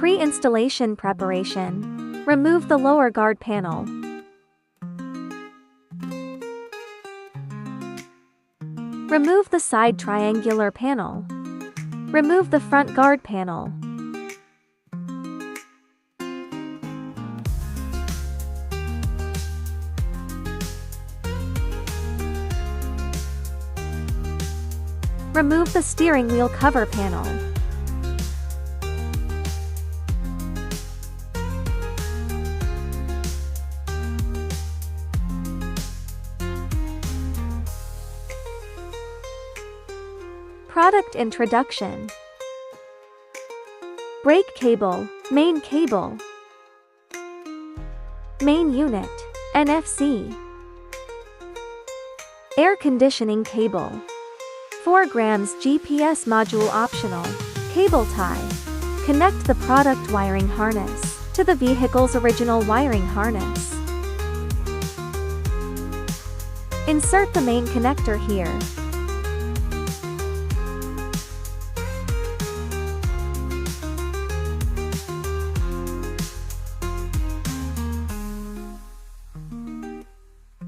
Pre-installation preparation. Remove the lower guard panel. Remove the side triangular panel. Remove the front guard panel. Remove the steering wheel cover panel. Product introduction. Brake cable, main cable. Main unit, NFC. Air conditioning cable. 4 grams GPS module optional. Cable tie. Connect the product wiring harness to the vehicle's original wiring harness. Insert the main connector here.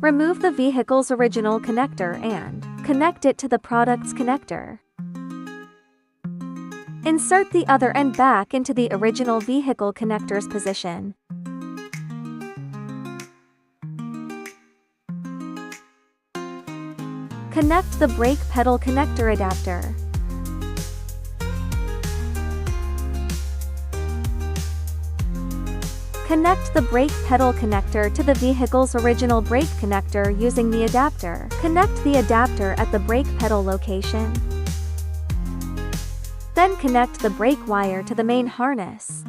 Remove the vehicle's original connector and connect it to the product's connector. Insert the other end back into the original vehicle connector's position. Connect the brake pedal connector adapter. Connect the brake pedal connector to the vehicle's original brake connector using the adapter. Connect the adapter at the brake pedal location. Then connect the brake wire to the main harness.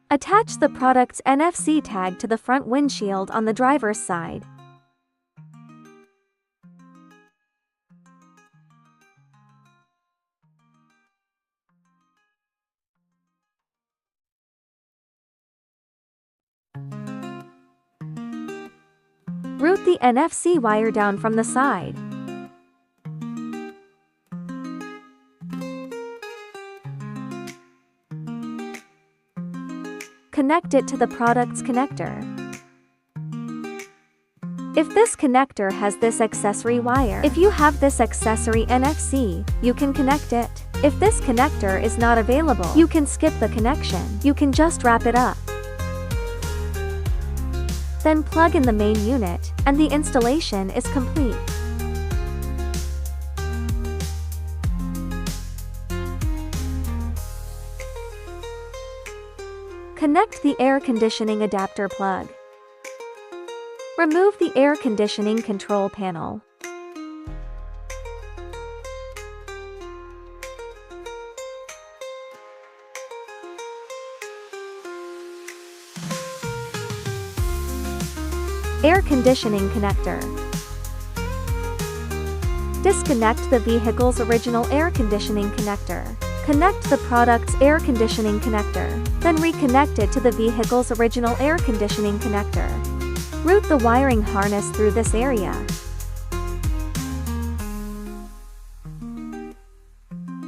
Attach the product's NFC tag to the front windshield on the driver's side. Route the NFC wire down from the side. Connect it to the product's connector. If this connector has this accessory wire, if you have this accessory NFC, you can connect it. If this connector is not available, you can skip the connection. You can just wrap it up. Then plug in the main unit, and the installation is complete. Connect the air conditioning adapter plug. Remove the air conditioning control panel. Air conditioning connector. Disconnect the vehicle's original air conditioning connector. Connect the product's air conditioning connector, then reconnect it to the vehicle's original air conditioning connector. Route the wiring harness through this area.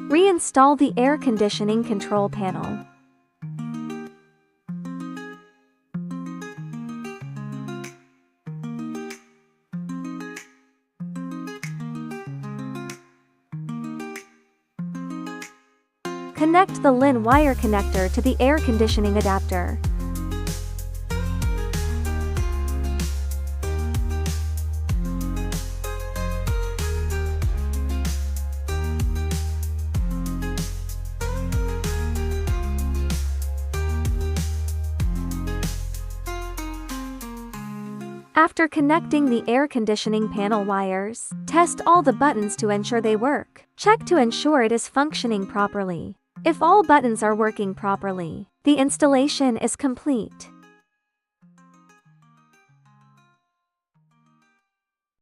Reinstall the air conditioning control panel. Connect the LIN wire connector to the air conditioning adapter. After connecting the air conditioning panel wires, test all the buttons to ensure they work. Check to ensure it is functioning properly. If all buttons are working properly, the installation is complete.